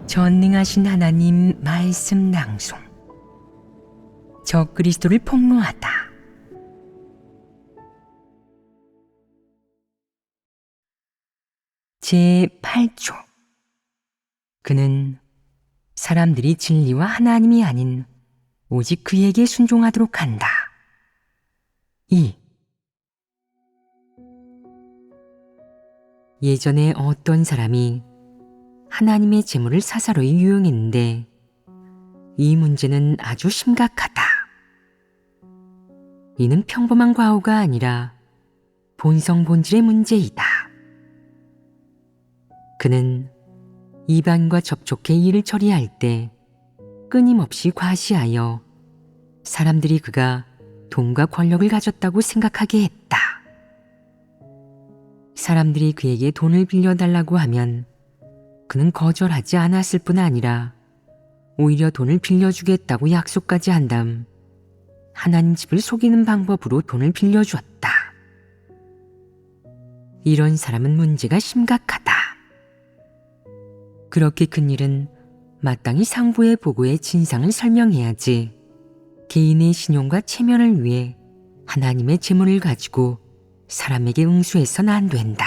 전능하신 하나님 말씀 낭송. 적그리스도를 폭로하다. 제8조. 그는 사람들이 진리와 하나님이 아닌 오직 그에게 순종하도록 한다. 2. 예전에 어떤 사람이 하나님의 재물을 사사로이 유용했는데 이 문제는 아주 심각하다. 이는 평범한 과오가 아니라 본성 본질의 문제이다. 그는 이방인과 접촉해 일을 처리할 때 끊임없이 과시하여 사람들이 그가 돈과 권력을 가졌다고 생각하게 했다. 사람들이 그에게 돈을 빌려달라고 하면 그는 거절하지 않았을 뿐 아니라 오히려 돈을 빌려주겠다고 약속까지 한 다음 하나님 집을 속이는 방법으로 돈을 빌려주었다. 이런 사람은 문제가 심각하다. 그렇게 큰 일은 마땅히 상부의 보고에 진상을 설명해야지 개인의 신용과 체면을 위해 하나님의 재물을 가지고 사람에게 응수해서는 안 된다.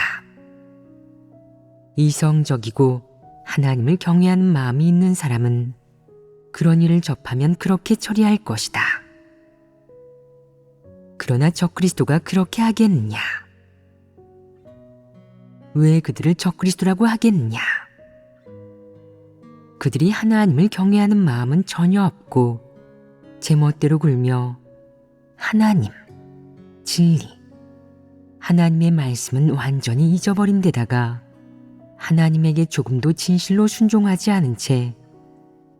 이성적이고 하나님을 경외하는 마음이 있는 사람은 그런 일을 접하면 그렇게 처리할 것이다. 그러나 적그리스도가 그렇게 하겠느냐? 왜 그들을 적그리스도라고 하겠느냐? 그들이 하나님을 경외하는 마음은 전혀 없고 제멋대로 굴며 하나님, 진리, 하나님의 말씀은 완전히 잊어버린 데다가 하나님에게 조금도 진실로 순종하지 않은 채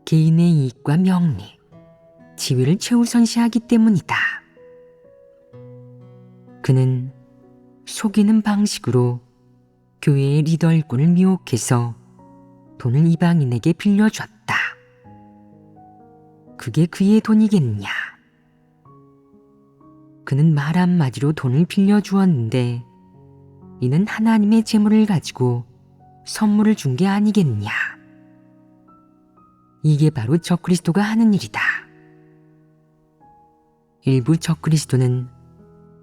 개인의 이익과 명리, 지위를 최우선시하기 때문이다. 그는 속이는 방식으로 교회의 리더 일꾼을 미혹해서 돈을 이방인에게 빌려줬다. 그게 그의 돈이겠냐? 그는 말 한마디로 돈을 빌려주었는데 이는 하나님의 재물을 가지고 선물을 준 게 아니겠냐? 이게 바로 적그리스도가 하는 일이다. 일부 적그리스도는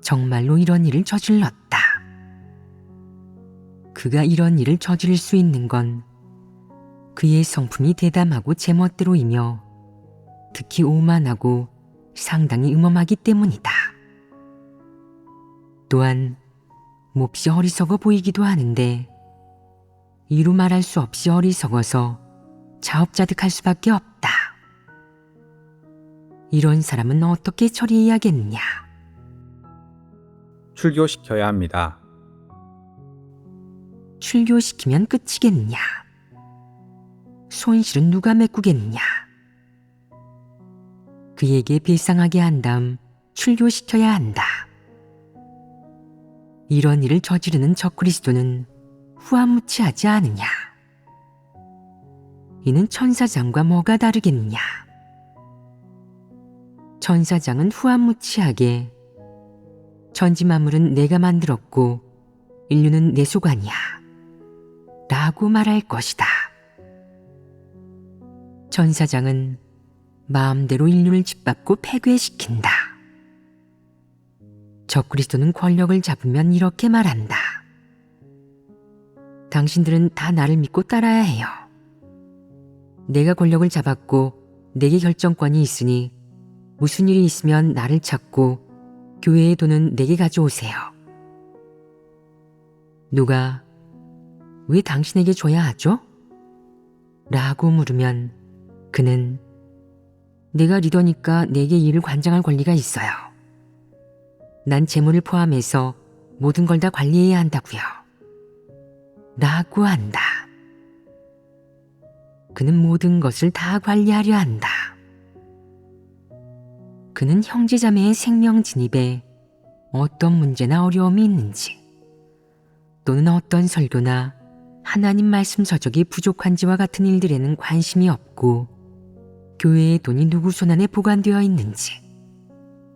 정말로 이런 일을 저질렀다. 그가 이런 일을 저지를 수 있는 건 그의 성품이 대담하고 제멋대로이며 특히 오만하고 상당히 음험하기 때문이다. 또한 몹시 어리석어 보이기도 하는데 이루 말할 수 없이 어리석어서 자업자득할 수밖에 없다. 이런 사람은 어떻게 처리해야겠느냐? 출교시켜야 합니다. 출교시키면 끝이겠느냐? 손실은 누가 메꾸겠느냐? 그에게 배상하게 한 다음 출교시켜야 한다. 이런 일을 저지르는 적그리스도는 후한무치하지 않으냐? 이는 천사장과 뭐가 다르겠느냐? 천사장은 후한무치하게 천지만물은 내가 만들었고 인류는 내 소관이야 라고 말할 것이다. 천사장은 마음대로 인류를 짓밟고 폐괴시킨다. 적그리스도는 권력을 잡으면 이렇게 말한다. 당신들은 다 나를 믿고 따라야 해요. 내가 권력을 잡았고 내게 결정권이 있으니 무슨 일이 있으면 나를 찾고 교회의 돈은 내게 가져오세요. 누가 왜 당신에게 줘야 하죠? 라고 물으면 그는 내가 리더니까 내게 일을 관장할 권리가 있어요. 난 재물을 포함해서 모든 걸 다 관리해야 한다고요. 라고 한다. 그는 모든 것을 다 관리하려 한다. 그는 형제자매의 생명 진입에 어떤 문제나 어려움이 있는지 또는 어떤 설교나 하나님 말씀 서적이 부족한지와 같은 일들에는 관심이 없고 교회의 돈이 누구 손안에 보관되어 있는지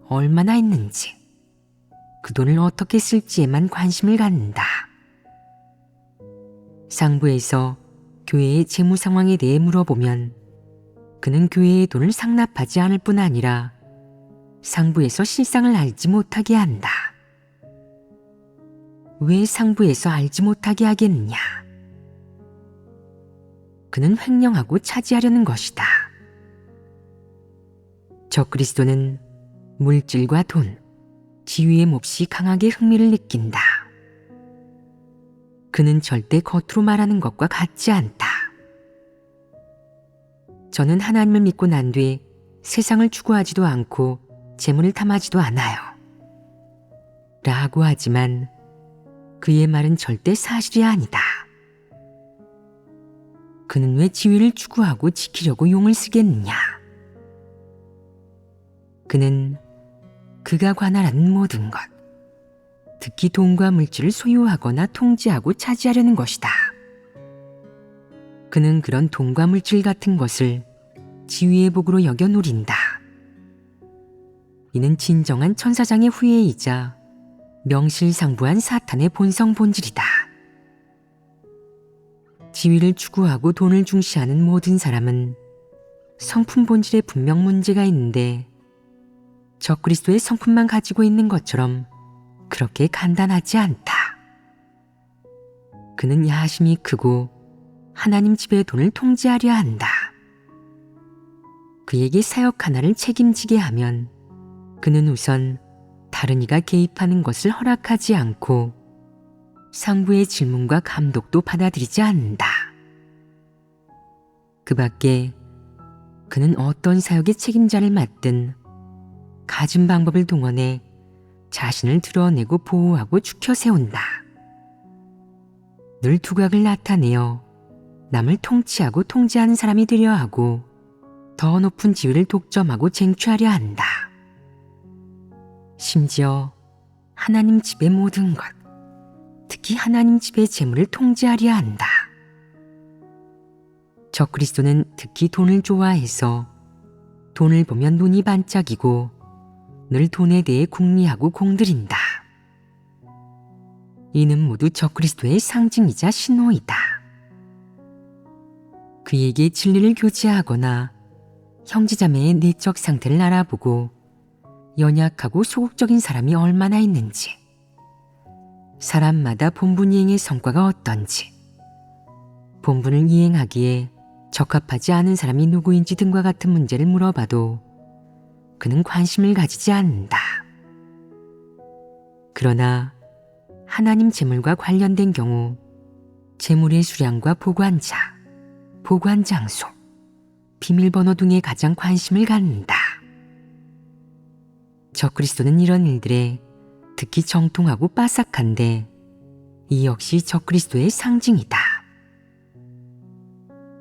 얼마나 있는지 그 돈을 어떻게 쓸지에만 관심을 갖는다. 상부에서 교회의 재무 상황에 대해 물어보면 그는 교회의 돈을 상납하지 않을 뿐 아니라 상부에서 실상을 알지 못하게 한다. 왜 상부에서 알지 못하게 하겠느냐? 그는 횡령하고 차지하려는 것이다. 적그리스도는 물질과 돈, 지위에 몹시 강하게 흥미를 느낀다. 그는 절대 겉으로 말하는 것과 같지 않다. 저는 하나님을 믿고 난 뒤 세상을 추구하지도 않고 재물을 탐하지도 않아요. 라고 하지만 그의 말은 절대 사실이 아니다. 그는 왜 지위를 추구하고 지키려고 용을 쓰겠느냐? 그는 그가 관할하는 모든 것, 특히 돈과 물질을 소유하거나 통제하고 차지하려는 것이다. 그는 그런 돈과 물질 같은 것을 지위의 복으로 여겨 누린다. 이는 진정한 천사장의 후예이자 명실상부한 사탄의 본성 본질이다. 지위를 추구하고 돈을 중시하는 모든 사람은 성품 본질에 분명 문제가 있는데 적그리스도의 성품만 가지고 있는 것처럼 그렇게 간단하지 않다. 그는 야심이 크고 하나님 집의 돈을 통제하려 한다. 그에게 사역 하나를 책임지게 하면 그는 우선 다른 이가 개입하는 것을 허락하지 않고 상부의 질문과 감독도 받아들이지 않는다. 그 밖에 그는 어떤 사역의 책임자를 맡든 가진 방법을 동원해 자신을 드러내고 보호하고 축혀 세운다. 늘 두각을 나타내어 남을 통치하고 통제하는 사람이 되려 하고 더 높은 지위를 독점하고 쟁취하려 한다. 심지어 하나님 집의 모든 것, 특히 하나님 집의 재물을 통제하려 한다. 적그리스도는 특히 돈을 좋아해서 돈을 보면 눈이 반짝이고 늘 돈에 대해 궁리하고 공들인다. 이는 모두 적그리스도의 상징이자 신호이다. 그에게 진리를 교제하거나 형제자매의 내적 상태를 알아보고 연약하고 소극적인 사람이 얼마나 있는지, 사람마다 본분 이행의 성과가 어떤지, 본분을 이행하기에 적합하지 않은 사람이 누구인지 등과 같은 문제를 물어봐도 그는 관심을 가지지 않는다. 그러나 하나님 재물과 관련된 경우 재물의 수량과 보관자, 보관장소, 비밀번호 등에 가장 관심을 갖는다. 적그리스도는 이런 일들에 특히 정통하고 빠삭한데 이 역시 적그리스도의 상징이다.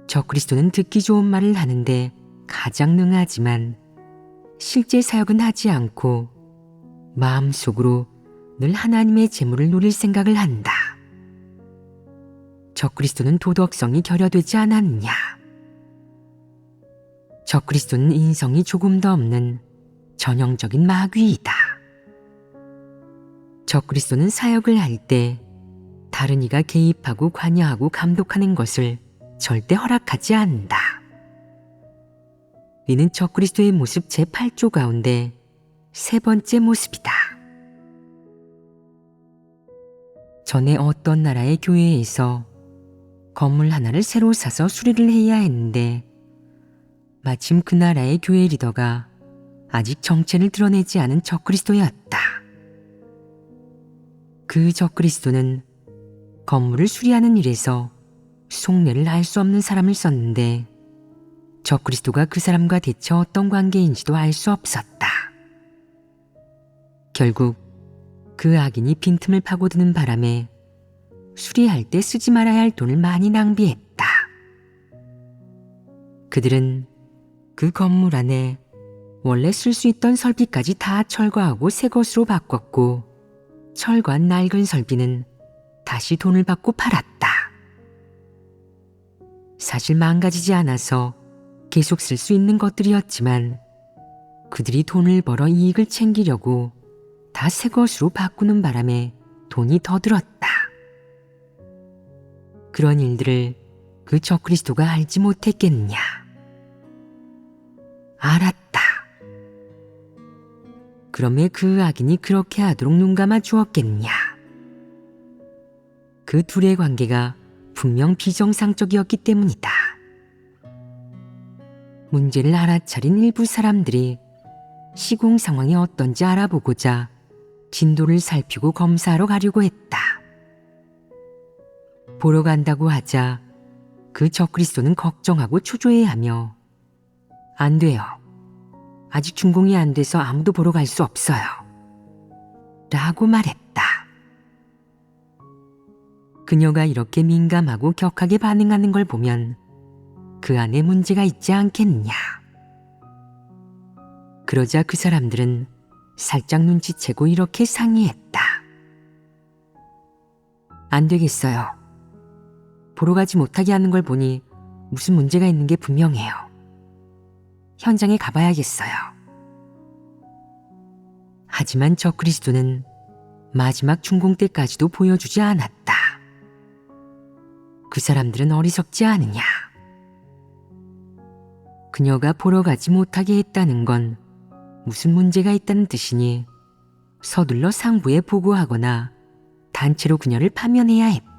적그리스도는 듣기 좋은 말을 하는데 가장 능하지만 실제 사역은 하지 않고 마음속으로 늘 하나님의 재물을 누릴 생각을 한다. 적그리스도는 도덕성이 결여되지 않았느냐? 적그리스도는 인성이 조금 더 없는 전형적인 마귀이다. 적그리스도는 사역을 할 때 다른 이가 개입하고 관여하고 감독하는 것을 절대 허락하지 않는다. 이는 적그리스도의 모습 제8조 가운데 세 번째 모습이다. 전에 어떤 나라의 교회에서 건물 하나를 새로 사서 수리를 해야 했는데 마침 그 나라의 교회 리더가 아직 정체를 드러내지 않은 적그리스도였다. 그 적그리스도는 건물을 수리하는 일에서 속내를 알 수 없는 사람을 썼는데 적그리스도가 그 사람과 대체 어떤 관계인지도 알 수 없었다. 결국 그 악인이 빈틈을 파고드는 바람에 수리할 때 쓰지 말아야 할 돈을 많이 낭비했다. 그들은 그 건물 안에 원래 쓸 수 있던 설비까지 다 철거하고 새 것으로 바꿨고 철거한 낡은 설비는 다시 돈을 받고 팔았다. 사실 망가지지 않아서 계속 쓸 수 있는 것들이었지만 그들이 돈을 벌어 이익을 챙기려고 다 새 것으로 바꾸는 바람에 돈이 더 들었다. 그런 일들을 그 적그리스도가 알지 못했겠느냐? 알았다. 그럼에 그 악인이 그렇게 하도록 눈감아 주었겠느냐? 그 둘의 관계가 분명 비정상적이었기 때문이다. 문제를 알아차린 일부 사람들이 시공 상황이 어떤지 알아보고자 진도를 살피고 검사하러 가려고 했다. 보러 간다고 하자 그 적그리스도는 걱정하고 초조해하며 안 돼요. 아직 준공이 안 돼서 아무도 보러 갈 수 없어요. 라고 말했다. 그녀가 이렇게 민감하고 격하게 반응하는 걸 보면 그 안에 문제가 있지 않겠느냐. 그러자 그 사람들은 살짝 눈치채고 이렇게 상의했다. 안 되겠어요. 보러 가지 못하게 하는 걸 보니 무슨 문제가 있는 게 분명해요. 현장에 가봐야겠어요. 하지만 적그리스도는 마지막 준공 때까지도 보여주지 않았다. 그 사람들은 어리석지 않으냐. 그녀가 보러 가지 못하게 했다는 건 무슨 문제가 있다는 뜻이니 서둘러 상부에 보고하거나 단체로 그녀를 파면해야 했다.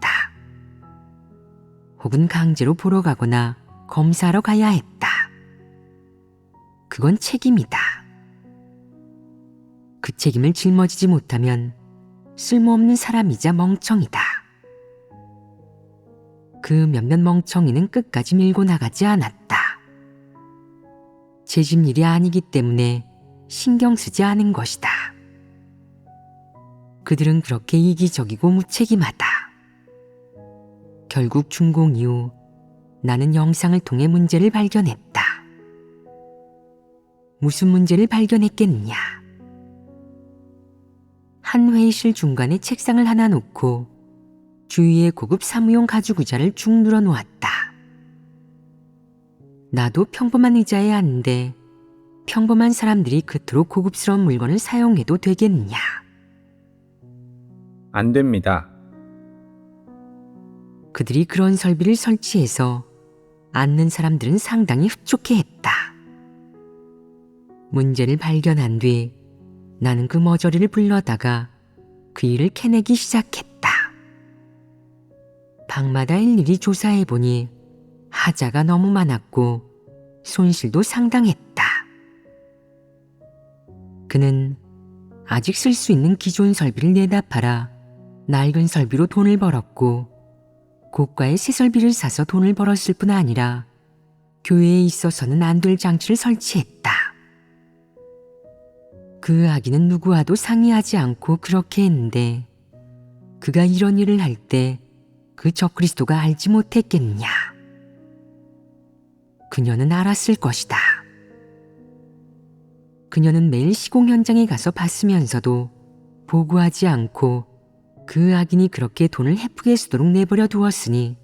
혹은 강제로 보러 가거나 검사하러 가야 했다. 그건 책임이다. 그 책임을 짊어지지 못하면 쓸모없는 사람이자 멍청이다. 그 몇몇 멍청이는 끝까지 밀고 나가지 않았다. 제 집 일이 아니기 때문에 신경 쓰지 않은 것이다. 그들은 그렇게 이기적이고 무책임하다. 결국 준공 이후 나는 영상을 통해 문제를 발견했다. 무슨 문제를 발견했겠느냐? 한 회의실 중간에 책상을 하나 놓고 주위에 고급 사무용 가죽 의자를 쭉 늘어 놓았다. 나도 평범한 의자에 앉는데 평범한 사람들이 그토록 고급스러운 물건을 사용해도 되겠느냐? 안 됩니다. 그들이 그런 설비를 설치해서 앉는 사람들은 상당히 흡족해했다. 문제를 발견한 뒤 나는 그 머저리를 불러다가 그 일을 캐내기 시작했다. 방마다 일일이 조사해보니 하자가 너무 많았고 손실도 상당했다. 그는 아직 쓸 수 있는 기존 설비를 내다 팔아 낡은 설비로 돈을 벌었고 고가의 새 설비를 사서 돈을 벌었을 뿐 아니라 교회에 있어서는 안 될 장치를 설치했다. 그 아기는 누구와도 상의하지 않고 그렇게 했는데 그가 이런 일을 할 때 그 적그리스도가 알지 못했겠느냐. 그녀는 알았을 것이다. 그녀는 매일 시공 현장에 가서 봤으면서도 보고하지 않고 그 악인이 그렇게 돈을 헤프게 쓰도록 내버려 두었으니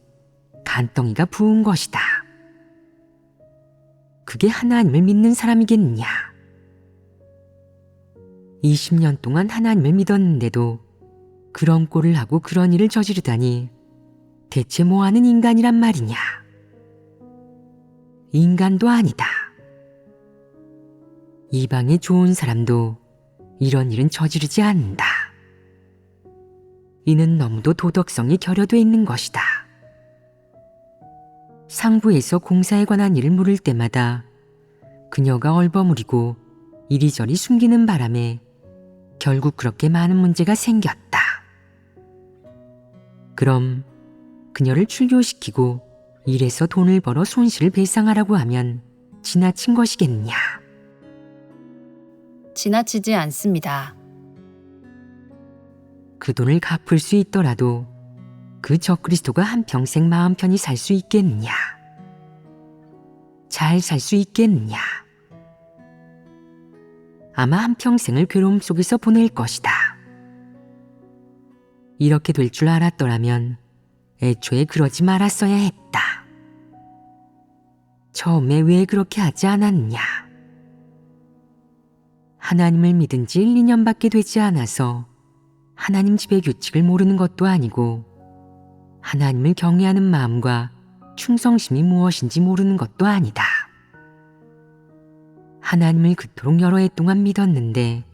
간덩이가 부은 것이다. 그게 하나님을 믿는 사람이겠느냐. 20년 동안 하나님을 믿었는데도 그런 꼴을 하고 그런 일을 저지르다니 대체 뭐하는 인간이란 말이냐. 인간도 아니다. 이방의 좋은 사람도 이런 일은 저지르지 않는다. 이는 너무도 도덕성이 결여돼 있는 것이다. 상부에서 공사에 관한 일을 물을 때마다 그녀가 얼버무리고 이리저리 숨기는 바람에 결국 그렇게 많은 문제가 생겼다. 그럼 그녀를 출교시키고 일해서 돈을 벌어 손실을 배상하라고 하면 지나친 것이겠냐? 지나치지 않습니다. 그 돈을 갚을 수 있더라도 그 적그리스도가 한평생 마음 편히 살 수 있겠느냐? 잘 살 수 있겠느냐? 아마 한평생을 괴로움 속에서 보낼 것이다. 이렇게 될 줄 알았더라면 애초에 그러지 말았어야 했다. 처음에 왜 그렇게 하지 않았냐? 하나님을 믿은 지 1, 2년밖에 되지 않아서 하나님 집의 규칙을 모르는 것도 아니고 하나님을 경외하는 마음과 충성심이 무엇인지 모르는 것도 아니다. 하나님을 그토록 여러 해 동안 믿었는데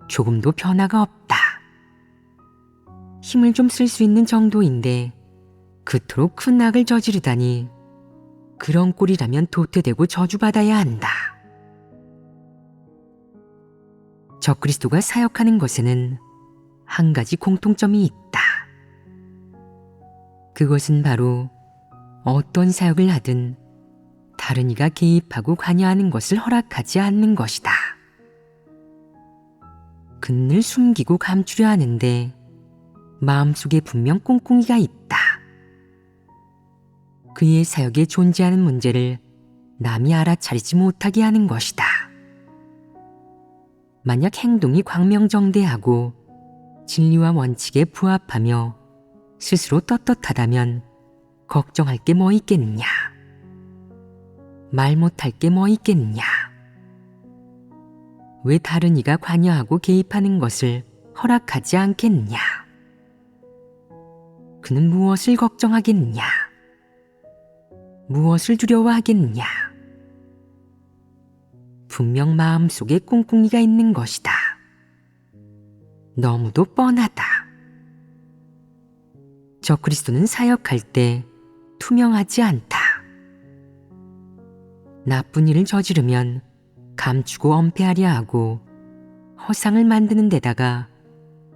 조금도 변화가 없다. 힘을 좀 쓸 수 있는 정도인데 그토록 큰 악을 저지르다니, 그런 꼴이라면 도태되고 저주받아야 한다. 적그리스도가 사역하는 것에는 한 가지 공통점이 있다. 그것은 바로 어떤 사역을 하든 다른 이가 개입하고 관여하는 것을 허락하지 않는 것이다. 그는 늘 숨기고 감추려 하는데 마음속에 분명 꿍꿍이가 있다. 그의 사역에 존재하는 문제를 남이 알아차리지 못하게 하는 것이다. 만약 행동이 광명정대하고 진리와 원칙에 부합하며 스스로 떳떳하다면 걱정할 게 뭐 있겠느냐? 말 못할 게 뭐 있겠느냐? 왜 다른 이가 관여하고 개입하는 것을 허락하지 않겠느냐? 그는 무엇을 걱정하겠느냐? 무엇을 두려워하겠느냐? 분명 마음속에 꿍꿍이가 있는 것이다. 너무도 뻔하다. 적그리스도는 사역할 때 투명하지 않다. 나쁜 일을 저지르면 감추고 엄폐하려 하고 허상을 만드는 데다가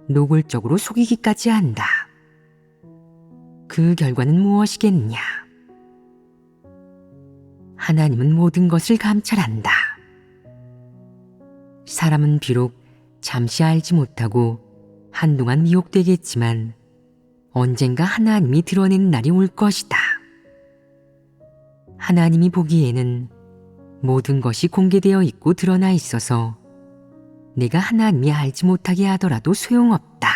노골적으로 속이기까지 한다. 그 결과는 무엇이겠느냐? 하나님은 모든 것을 감찰한다. 사람은 비록 잠시 알지 못하고 한동안 미혹되겠지만 언젠가 하나님이 드러내는 날이 올 것이다. 하나님이 보기에는 모든 것이 공개되어 있고 드러나 있어서 내가 하나님이 알지 못하게 하더라도 소용없다.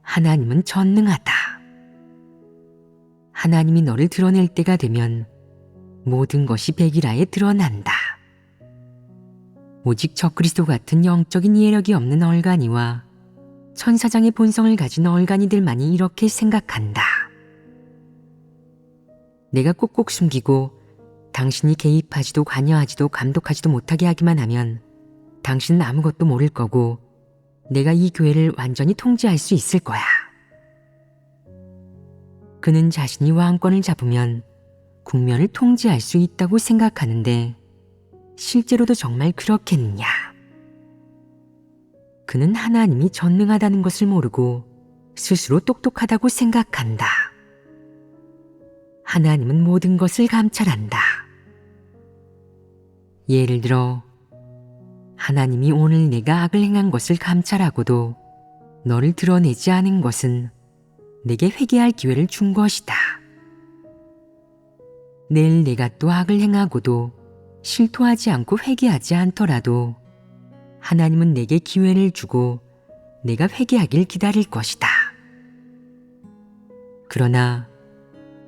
하나님은 전능하다. 하나님이 너를 드러낼 때가 되면 모든 것이 백일하에 드러난다. 오직 적그리스도 같은 영적인 이해력이 없는 얼간이와 천사장의 본성을 가진 얼간이들만이 이렇게 생각한다. 내가 꼭꼭 숨기고 당신이 개입하지도 관여하지도 감독하지도 못하게 하기만 하면 당신은 아무것도 모를 거고 내가 이 교회를 완전히 통제할 수 있을 거야. 그는 자신이 왕권을 잡으면 국면을 통제할 수 있다고 생각하는데 실제로도 정말 그렇겠느냐? 그는 하나님이 전능하다는 것을 모르고 스스로 똑똑하다고 생각한다. 하나님은 모든 것을 감찰한다. 예를 들어 하나님이 오늘 내가 악을 행한 것을 감찰하고도 너를 드러내지 않은 것은 내게 회개할 기회를 준 것이다. 내일 내가 또 악을 행하고도 실토하지 않고 회개하지 않더라도 하나님은 내게 기회를 주고 내가 회개하길 기다릴 것이다. 그러나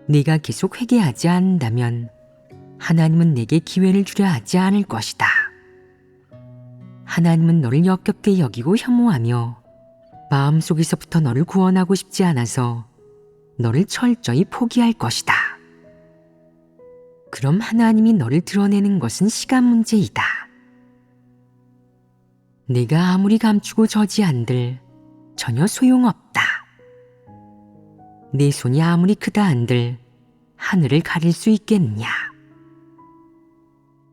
네가 계속 회개하지 않는다면 하나님은 내게 기회를 주려 하지 않을 것이다. 하나님은 너를 역겹게 여기고 혐오하며 마음속에서부터 너를 구원하고 싶지 않아서 너를 철저히 포기할 것이다. 그럼 하나님이 너를 드러내는 것은 시간 문제이다. 내가 아무리 감추고 저지 한들 전혀 소용없다. 내 손이 아무리 크다 한들 하늘을 가릴 수 있겠느냐?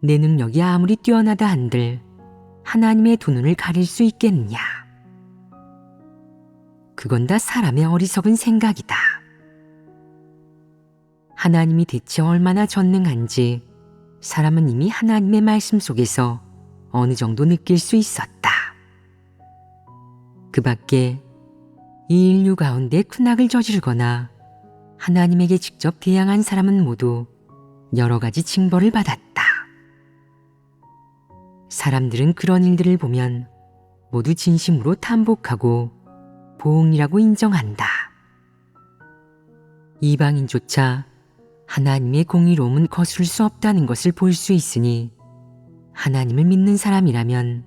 내 능력이 아무리 뛰어나다 한들 하나님의 두 눈을 가릴 수 있겠느냐? 그건 다 사람의 어리석은 생각이다. 하나님이 대체 얼마나 전능한지 사람은 이미 하나님의 말씀 속에서 어느 정도 느낄 수 있었다. 그 밖에 이 인류 가운데 큰 악을 저지르거나 하나님에게 직접 대항한 사람은 모두 여러 가지 징벌을 받았다. 사람들은 그런 일들을 보면 모두 진심으로 탐복하고 보응이라고 인정한다. 이방인조차 하나님의 공의로움은 거스를 수 없다는 것을 볼 수 있으니 하나님을 믿는 사람이라면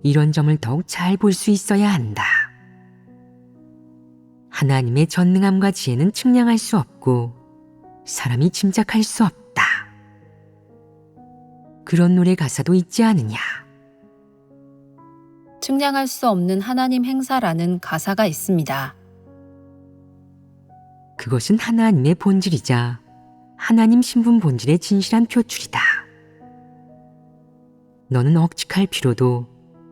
이런 점을 더욱 잘 볼 수 있어야 한다. 하나님의 전능함과 지혜는 측량할 수 없고 사람이 짐작할 수 없다. 그런 노래 가사도 있지 않느냐. 측량할 수 없는 하나님 행사라는 가사가 있습니다. 그것은 하나님의 본질이자 하나님 신분 본질의 진실한 표출이다. 너는 억측할 필요도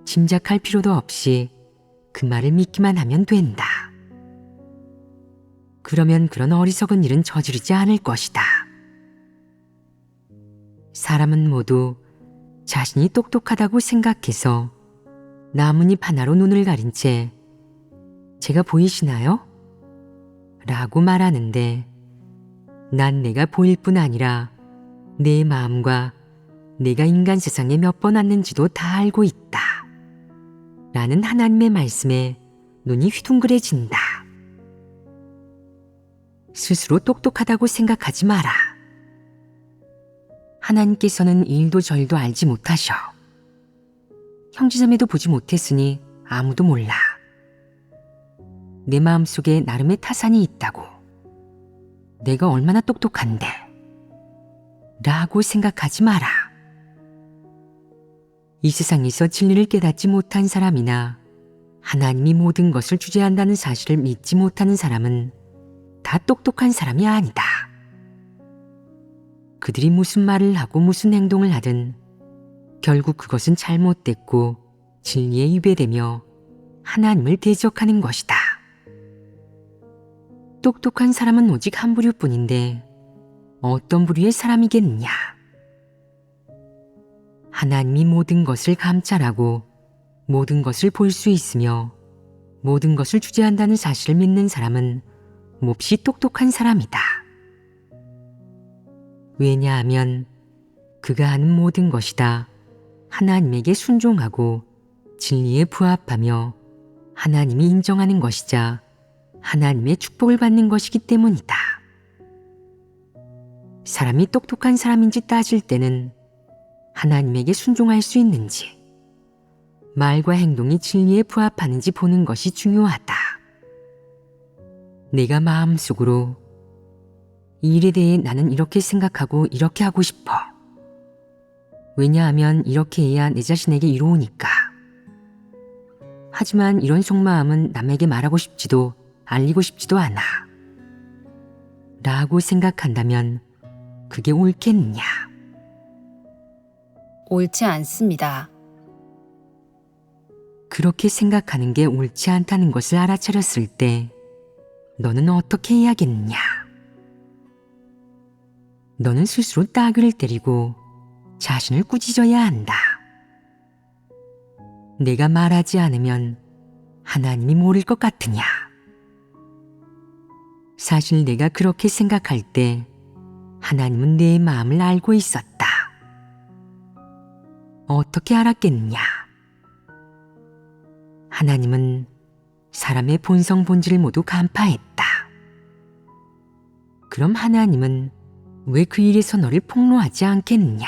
짐작할 필요도 없이 그 말을 믿기만 하면 된다. 그러면 그런 어리석은 일은 저지르지 않을 것이다. 사람은 모두 자신이 똑똑하다고 생각해서 나뭇잎 하나로 눈을 가린 채 제가 보이시나요? 라고 말하는데 난 내가 보일 뿐 아니라 내 마음과 내가 인간 세상에 몇 번 왔는지도 다 알고 있다. 라는 하나님의 말씀에 눈이 휘둥그레진다. 스스로 똑똑하다고 생각하지 마라. 하나님께서는 일도 절도 알지 못하셔. 형제자매도 보지 못했으니 아무도 몰라. 내 마음속에 나름의 타산이 있다고. 내가 얼마나 똑똑한데 라고 생각하지 마라. 이 세상에서 진리를 깨닫지 못한 사람이나 하나님이 모든 것을 주재한다는 사실을 믿지 못하는 사람은 다 똑똑한 사람이 아니다. 그들이 무슨 말을 하고 무슨 행동을 하든 결국 그것은 잘못됐고 진리에 위배되며 하나님을 대적하는 것이다. 똑똑한 사람은 오직 한 부류뿐인데 어떤 부류의 사람이겠느냐. 하나님이 모든 것을 감찰하고 모든 것을 볼 수 있으며 모든 것을 주재한다는 사실을 믿는 사람은 몹시 똑똑한 사람이다. 왜냐하면 그가 하는 모든 것이 다 하나님에게 순종하고 진리에 부합하며 하나님이 인정하는 것이자 하나님의 축복을 받는 것이기 때문이다. 사람이 똑똑한 사람인지 따질 때는 하나님에게 순종할 수 있는지 말과 행동이 진리에 부합하는지 보는 것이 중요하다. 내가 마음속으로 이 일에 대해 나는 이렇게 생각하고 이렇게 하고 싶어. 왜냐하면 이렇게 해야 내 자신에게 이로우니까. 하지만 이런 속마음은 남에게 말하고 싶지도 알리고 싶지도 않아. 라고 생각한다면 그게 옳겠느냐? 옳지 않습니다. 그렇게 생각하는 게 옳지 않다는 것을 알아차렸을 때 너는 어떻게 해야겠느냐? 너는 스스로 따귀를 때리고 자신을 꾸짖어야 한다. 내가 말하지 않으면 하나님이 모를 것 같으냐? 사실 내가 그렇게 생각할 때 하나님은 내 마음을 알고 있었다. 어떻게 알았겠느냐? 하나님은 사람의 본성 본질을 모두 간파했다. 그럼 하나님은 왜 그 일에서 너를 폭로하지 않겠느냐?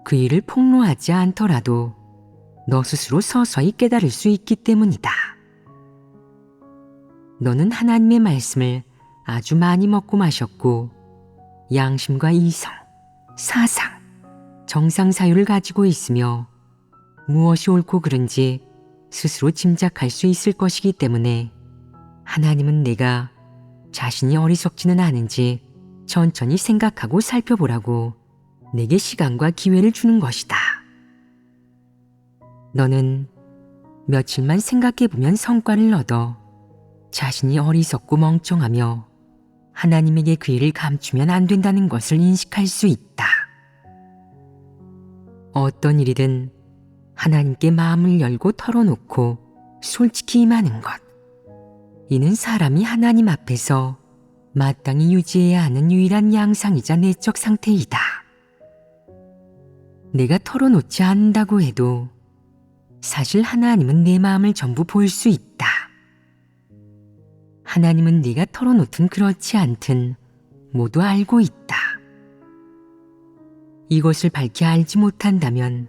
그 일을 폭로하지 않더라도 너 스스로 서서히 깨달을 수 있기 때문이다. 너는 하나님의 말씀을 아주 많이 먹고 마셨고 양심과 이성, 사상, 정상사유를 가지고 있으며 무엇이 옳고 그른지 스스로 짐작할 수 있을 것이기 때문에 하나님은 내가 자신이 어리석지는 않은지 천천히 생각하고 살펴보라고 내게 시간과 기회를 주는 것이다. 너는 며칠만 생각해보면 성과를 얻어 자신이 어리석고 멍청하며 하나님에게 그 일을 감추면 안 된다는 것을 인식할 수 있다. 어떤 일이든 하나님께 마음을 열고 털어놓고 솔직히 임하는 것. 이는 사람이 하나님 앞에서 마땅히 유지해야 하는 유일한 양상이자 내적 상태이다. 내가 털어놓지 않는다고 해도 사실 하나님은 내 마음을 전부 볼 수 있다. 하나님은 네가 털어놓든 그렇지 않든 모두 알고 있다. 이것을 밝히 알지 못한다면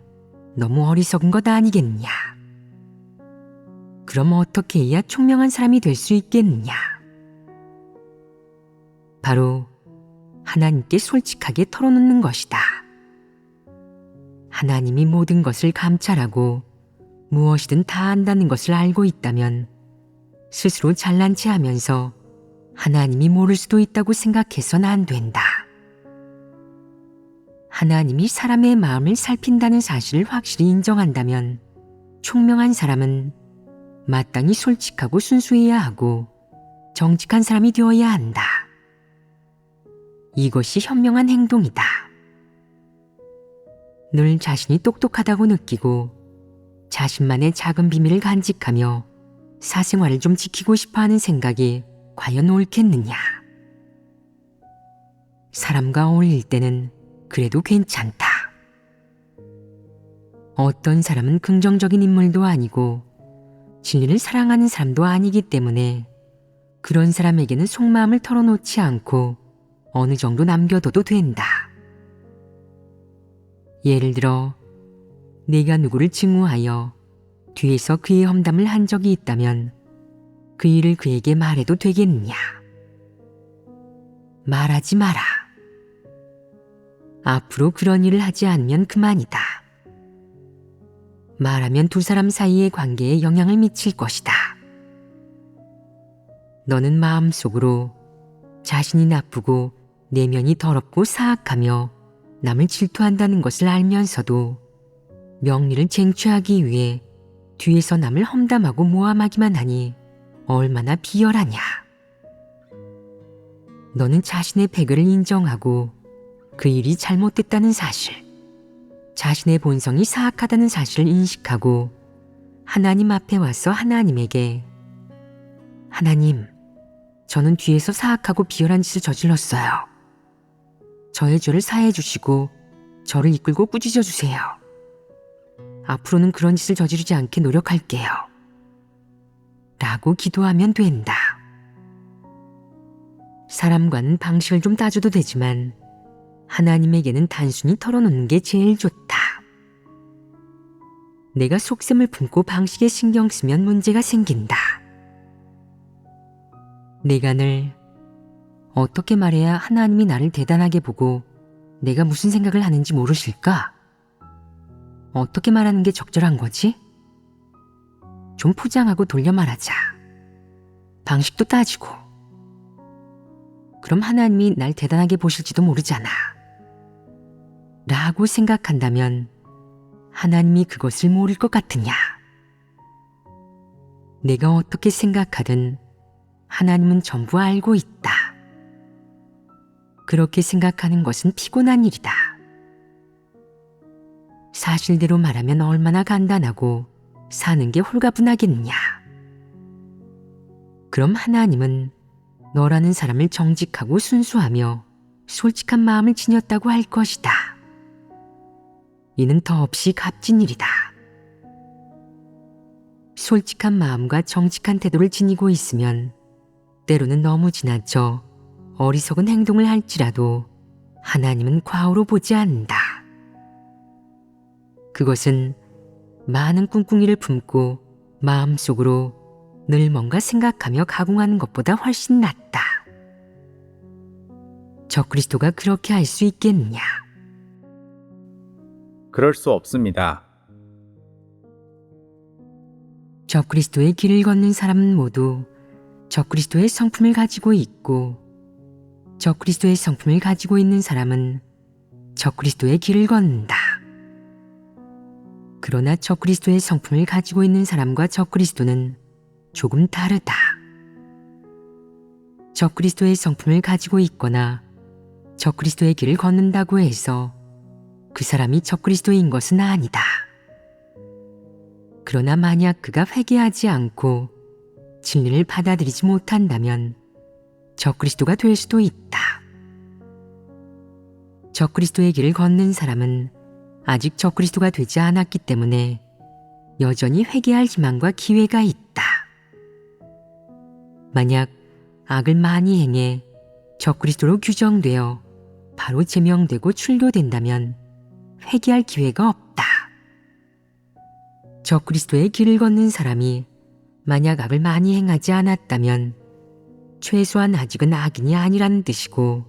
너무 어리석은 것 아니겠느냐? 그럼 어떻게 해야 총명한 사람이 될 수 있겠느냐? 바로 하나님께 솔직하게 털어놓는 것이다. 하나님이 모든 것을 감찰하고 무엇이든 다 안다는 것을 알고 있다면 스스로 잘난 체 하면서 하나님이 모를 수도 있다고 생각해서는 안 된다. 하나님이 사람의 마음을 살핀다는 사실을 확실히 인정한다면 총명한 사람은 마땅히 솔직하고 순수해야 하고 정직한 사람이 되어야 한다. 이것이 현명한 행동이다. 늘 자신이 똑똑하다고 느끼고 자신만의 작은 비밀을 간직하며 사생활을 좀 지키고 싶어하는 생각이 과연 옳겠느냐. 사람과 어울릴 때는 그래도 괜찮다. 어떤 사람은 긍정적인 인물도 아니고 진리를 사랑하는 사람도 아니기 때문에 그런 사람에게는 속마음을 털어놓지 않고 어느 정도 남겨둬도 된다. 예를 들어 내가 누구를 증오하여 뒤에서 그의 험담을 한 적이 있다면 그 일을 그에게 말해도 되겠느냐? 말하지 마라. 앞으로 그런 일을 하지 않으면 그만이다. 말하면 두 사람 사이의 관계에 영향을 미칠 것이다. 너는 마음속으로 자신이 나쁘고 내면이 더럽고 사악하며 남을 질투한다는 것을 알면서도 명리를 쟁취하기 위해 뒤에서 남을 험담하고 모함하기만 하니 얼마나 비열하냐. 너는 자신의 패배를 인정하고 그 일이 잘못됐다는 사실, 자신의 본성이 사악하다는 사실을 인식하고 하나님 앞에 와서 하나님에게 하나님, 저는 뒤에서 사악하고 비열한 짓을 저질렀어요. 저의 죄를 사해 주시고 저를 이끌고 꾸짖어 주세요. 앞으로는 그런 짓을 저지르지 않게 노력할게요. 라고 기도하면 된다. 사람과는 방식을 좀 따져도 되지만 하나님에게는 단순히 털어놓는 게 제일 좋다. 내가 속셈을 품고 방식에 신경 쓰면 문제가 생긴다. 내가 늘 어떻게 말해야 하나님이 나를 대단하게 보고 내가 무슨 생각을 하는지 모르실까? 어떻게 말하는 게 적절한 거지? 좀 포장하고 돌려 말하자. 방식도 따지고. 그럼 하나님이 날 대단하게 보실지도 모르잖아. 라고 생각한다면 하나님이 그것을 모를 것 같으냐? 내가 어떻게 생각하든 하나님은 전부 알고 있다. 그렇게 생각하는 것은 피곤한 일이다. 사실대로 말하면 얼마나 간단하고 사는 게 홀가분하겠느냐. 그럼 하나님은 너라는 사람을 정직하고 순수하며 솔직한 마음을 지녔다고 할 것이다. 이는 더없이 값진 일이다. 솔직한 마음과 정직한 태도를 지니고 있으면 때로는 너무 지나쳐 어리석은 행동을 할지라도 하나님은 과오로 보지 않는다. 그것은 많은 꿍꿍이를 품고 마음속으로 늘 뭔가 생각하며 가공하는 것보다 훨씬 낫다. 적그리스도가 그렇게 할 수 있겠느냐? 그럴 수 없습니다. 적그리스도의 길을 걷는 사람은 모두 적그리스도의 성품을 가지고 있고 적그리스도의 성품을 가지고 있는 사람은 적그리스도의 길을 걷는다. 그러나 적그리스도의 성품을 가지고 있는 사람과 적그리스도는 조금 다르다. 적그리스도의 성품을 가지고 있거나 적그리스도의 길을 걷는다고 해서 그 사람이 적그리스도인 것은 아니다. 그러나 만약 그가 회개하지 않고 진리를 받아들이지 못한다면 적그리스도가 될 수도 있다. 적그리스도의 길을 걷는 사람은 아직 적그리스도가 되지 않았기 때문에 여전히 회개할 희망과 기회가 있다. 만약 악을 많이 행해 적그리스도로 규정되어 바로 제명되고 출교된다면 회개할 기회가 없다. 적그리스도의 길을 걷는 사람이 만약 악을 많이 행하지 않았다면 최소한 아직은 악인이 아니라는 뜻이고,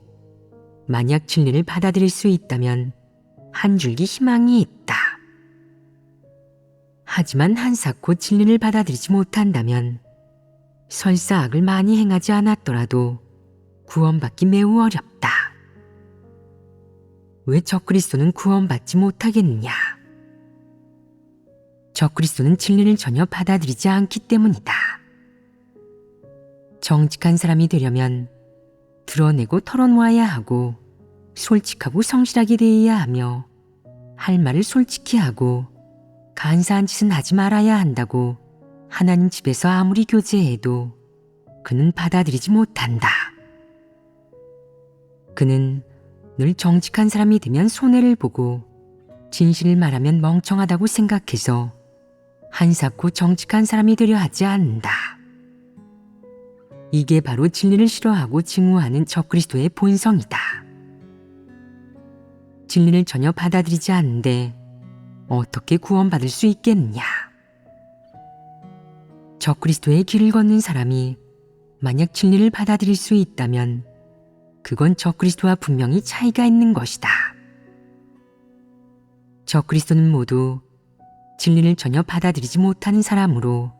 만약 진리를 받아들일 수 있다면 한 줄기 희망이 있다. 하지만 한사코 진리를 받아들이지 못한다면 설사 악을 많이 행하지 않았더라도 구원받기 매우 어렵다. 왜 적그리스도는 구원받지 못하겠느냐? 적그리스도는 진리를 전혀 받아들이지 않기 때문이다. 정직한 사람이 되려면 드러내고 털어놓아야 하고 솔직하고 성실하게 대해야 하며 할 말을 솔직히 하고 간사한 짓은 하지 말아야 한다고 하나님 집에서 아무리 교제해도 그는 받아들이지 못한다. 그는 늘 정직한 사람이 되면 손해를 보고 진실을 말하면 멍청하다고 생각해서 한사코 정직한 사람이 되려 하지 않는다. 이게 바로 진리를 싫어하고 증오하는 적그리스도의 본성이다. 진리를 전혀 받아들이지 않는데 어떻게 구원받을 수 있겠느냐? 적그리스도의 길을 걷는 사람이 만약 진리를 받아들일 수 있다면 그건 적그리스도와 분명히 차이가 있는 것이다. 적그리스도는 모두 진리를 전혀 받아들이지 못하는 사람으로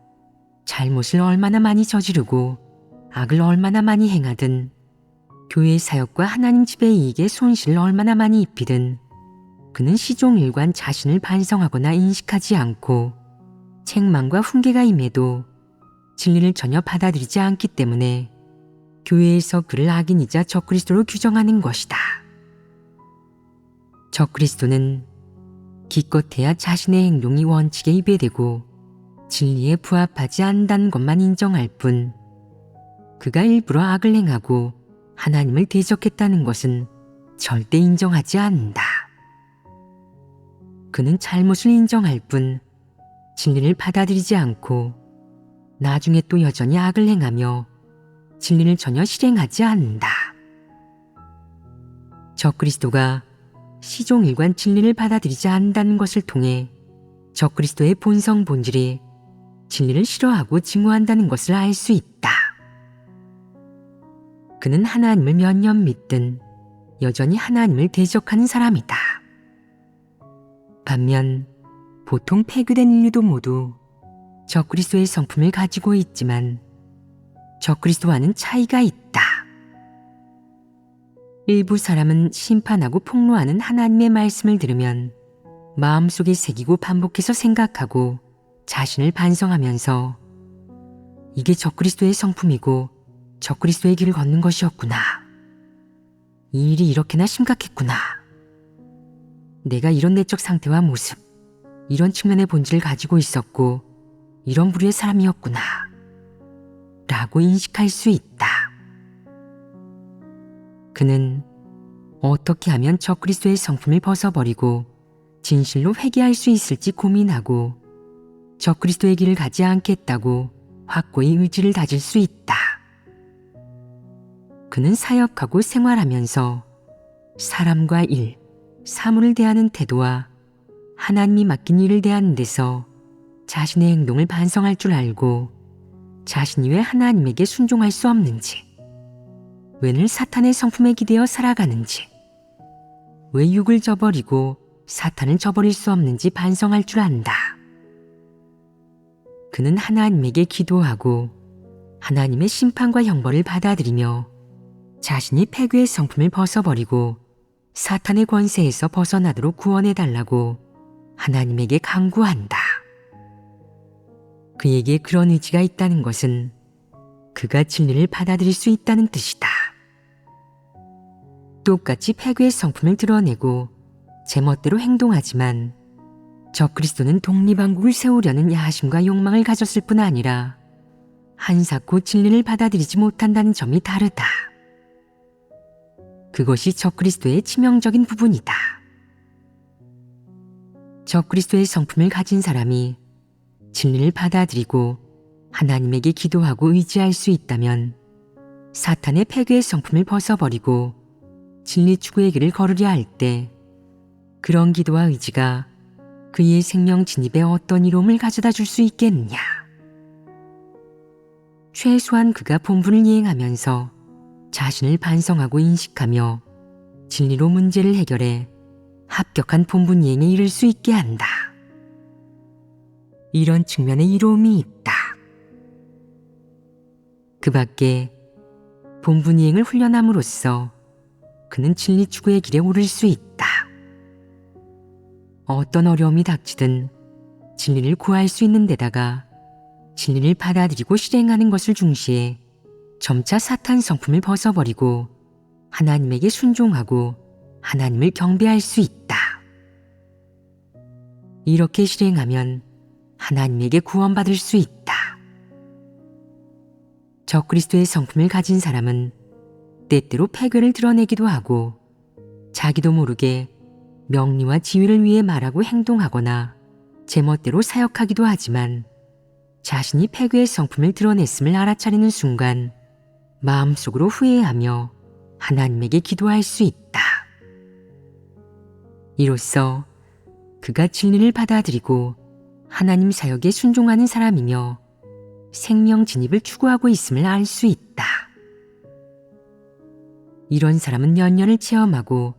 잘못을 얼마나 많이 저지르고 악을 얼마나 많이 행하든 교회의 사역과 하나님 집의 이익에 손실을 얼마나 많이 입히든 그는 시종일관 자신을 반성하거나 인식하지 않고 책망과 훈계가 임해도 진리를 전혀 받아들이지 않기 때문에 교회에서 그를 악인이자 적그리스도로 규정하는 것이다. 적그리스도는 기껏해야 자신의 행동이 원칙에 위배되고 진리에 부합하지 않는다는 것만 인정할 뿐 그가 일부러 악을 행하고 하나님을 대적했다는 것은 절대 인정하지 않는다. 그는 잘못을 인정할 뿐 진리를 받아들이지 않고 나중에 또 여전히 악을 행하며 진리를 전혀 실행하지 않는다. 적그리스도가 시종일관 진리를 받아들이지 않는다는 것을 통해 적그리스도의 본성 본질이 진리를 싫어하고 증오한다는 것을 알 수 있다. 그는 하나님을 몇 년 믿든 여전히 하나님을 대적하는 사람이다. 반면 보통 폐교된 인류도 모두 적그리스도의 성품을 가지고 있지만 적그리스도와는 차이가 있다. 일부 사람은 심판하고 폭로하는 하나님의 말씀을 들으면 마음속에 새기고 반복해서 생각하고 자신을 반성하면서 이게 적그리스도의 성품이고 적그리스도의 길을 걷는 것이었구나. 이 일이 이렇게나 심각했구나. 내가 이런 내적 상태와 모습, 이런 측면의 본질을 가지고 있었고 이런 부류의 사람이었구나. 라고 인식할 수 있다. 그는 어떻게 하면 적그리스도의 성품을 벗어버리고 진실로 회개할 수 있을지 고민하고 적그리스도의 길을 가지 않겠다고 확고히 의지를 다질 수 있다. 그는 사역하고 생활하면서 사람과 일, 사물을 대하는 태도와 하나님이 맡긴 일을 대하는 데서 자신의 행동을 반성할 줄 알고 자신이 왜 하나님에게 순종할 수 없는지, 왜 늘 사탄의 성품에 기대어 살아가는지, 왜 육을 저버리고 사탄을 저버릴 수 없는지 반성할 줄 안다. 그는 하나님에게 기도하고 하나님의 심판과 형벌을 받아들이며 자신이 폐교의 성품을 벗어버리고 사탄의 권세에서 벗어나도록 구원해달라고 하나님에게 간구한다. 그에게 그런 의지가 있다는 것은 그가 진리를 받아들일 수 있다는 뜻이다. 똑같이 폐교의 성품을 드러내고 제멋대로 행동하지만 적그리스도는 독립왕국을 세우려는 야심과 욕망을 가졌을 뿐 아니라 한사코 진리를 받아들이지 못한다는 점이 다르다. 그것이 적그리스도의 치명적인 부분이다. 적그리스도의 성품을 가진 사람이 진리를 받아들이고 하나님에게 기도하고 의지할 수 있다면 사탄의 폐교의 성품을 벗어버리고 진리 추구의 길을 걸으려 할 때 그런 기도와 의지가 그의 생명 진입에 어떤 이로움을 가져다 줄 수 있겠느냐. 최소한 그가 본분을 이행하면서 자신을 반성하고 인식하며 진리로 문제를 해결해 합격한 본분 이행에 이를 수 있게 한다. 이런 측면의 이로움이 있다. 그 밖에 본분 이행을 훈련함으로써 그는 진리 추구의 길에 오를 수 있다. 어떤 어려움이 닥치든 진리를 구할 수 있는 데다가 진리를 받아들이고 실행하는 것을 중시해 점차 사탄 성품을 벗어버리고 하나님에게 순종하고 하나님을 경배할 수 있다. 이렇게 실행하면 하나님에게 구원받을 수 있다. 적그리스도의 성품을 가진 사람은 때때로 패괴를 드러내기도 하고 자기도 모르게 명리와 지위를 위해 말하고 행동하거나 제멋대로 사역하기도 하지만 자신이 패괴의 성품을 드러냈음을 알아차리는 순간 마음속으로 후회하며 하나님에게 기도할 수 있다. 이로써 그가 진리를 받아들이고 하나님 사역에 순종하는 사람이며 생명 진입을 추구하고 있음을 알 수 있다. 이런 사람은 연연을 체험하고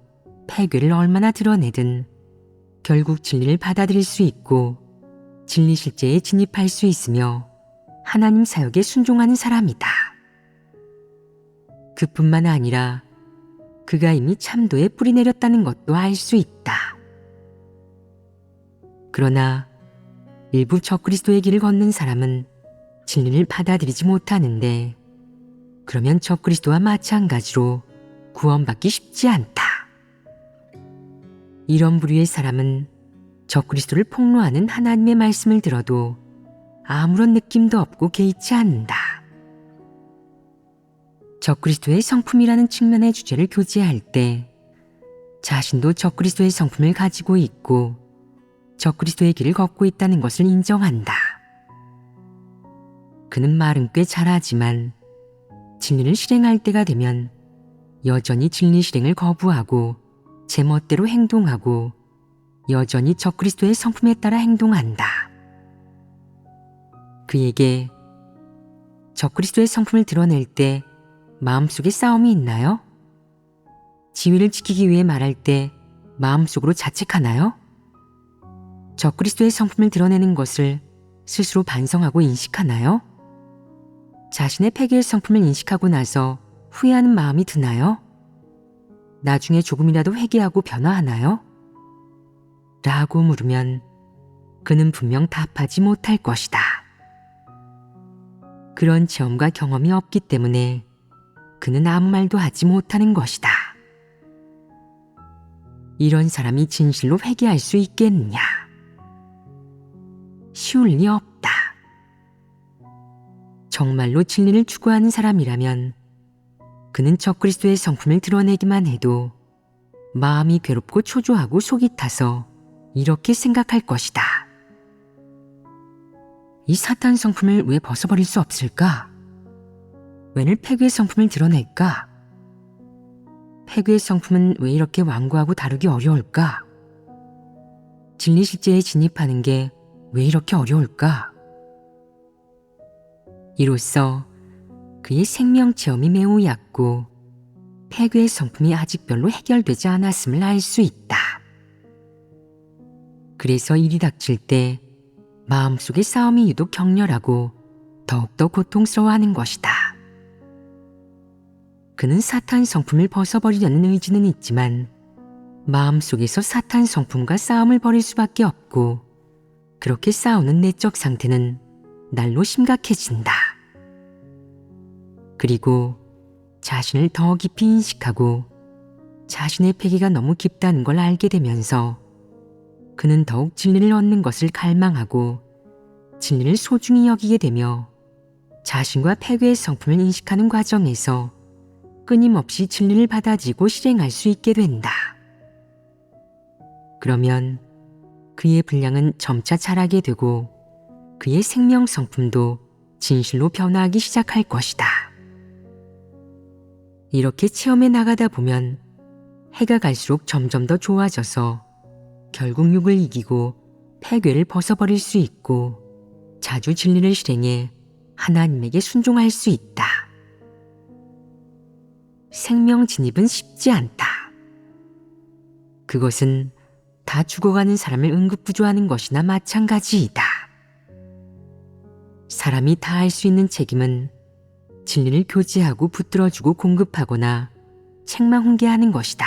패괴를 얼마나 드러내든 결국 진리를 받아들일 수 있고 진리 실제에 진입할 수 있으며 하나님 사역에 순종하는 사람이다. 그뿐만 아니라 그가 이미 참도에 뿌리 내렸다는 것도 알 수 있다. 그러나 일부 적그리스도의 길을 걷는 사람은 진리를 받아들이지 못하는데 그러면 적그리스도와 마찬가지로 구원받기 쉽지 않다. 이런 부류의 사람은 적그리스도를 폭로하는 하나님의 말씀을 들어도 아무런 느낌도 없고 개의치 않는다. 적그리스도의 성품이라는 측면의 주제를 교제할 때 자신도 적그리스도의 성품을 가지고 있고 적그리스도의 길을 걷고 있다는 것을 인정한다. 그는 말은 꽤 잘하지만 진리를 실행할 때가 되면 여전히 진리 실행을 거부하고 제멋대로 행동하고 여전히 적그리스도의 성품에 따라 행동한다. 그에게 적그리스도의 성품을 드러낼 때 마음속에 싸움이 있나요? 지위를 지키기 위해 말할 때 마음속으로 자책하나요? 적그리스도의 성품을 드러내는 것을 스스로 반성하고 인식하나요? 자신의 패괴의 성품을 인식하고 나서 후회하는 마음이 드나요? 나중에 조금이라도 회개하고 변화하나요? 라고 물으면 그는 분명 답하지 못할 것이다. 그런 체험과 경험이 없기 때문에 그는 아무 말도 하지 못하는 것이다. 이런 사람이 진실로 회개할 수 있겠느냐? 쉬울 리 없다. 정말로 진리를 추구하는 사람이라면 그는 적그리스도의 성품을 드러내기만 해도 마음이 괴롭고 초조하고 속이 타서 이렇게 생각할 것이다. 이 사탄 성품을 왜 벗어버릴 수 없을까? 웬을 패괴의 성품을 드러낼까? 패괴의 성품은 왜 이렇게 완고하고 다루기 어려울까? 진리 실제에 진입하는 게 왜 이렇게 어려울까? 이로써 그의 생명 체험이 매우 얕고 패괴의 성품이 아직 별로 해결되지 않았음을 알 수 있다. 그래서 일이 닥칠 때 마음속의 싸움이 유독 격렬하고 더욱더 고통스러워하는 것이다. 그는 사탄 성품을 벗어버리려는 의지는 있지만 마음속에서 사탄 성품과 싸움을 벌일 수밖에 없고 그렇게 싸우는 내적 상태는 날로 심각해진다. 그리고 자신을 더 깊이 인식하고 자신의 패기가 너무 깊다는 걸 알게 되면서 그는 더욱 진리를 얻는 것을 갈망하고 진리를 소중히 여기게 되며 자신과 패괴의 성품을 인식하는 과정에서 끊임없이 진리를 받아들이고 실행할 수 있게 된다. 그러면 그의 분량은 점차 자라게 되고 그의 생명 성품도 진실로 변화하기 시작할 것이다. 이렇게 체험해 나가다 보면 해가 갈수록 점점 더 좋아져서 결국 육을 이기고 패괴를 벗어버릴 수 있고 자주 진리를 실행해 하나님에게 순종할 수 있다. 생명 진입은 쉽지 않다. 그것은 다 죽어가는 사람을 응급구조하는 것이나 마찬가지이다. 사람이 다 할 수 있는 책임은 진리를 교제하고 붙들어주고 공급하거나 책망훈계하는 것이다.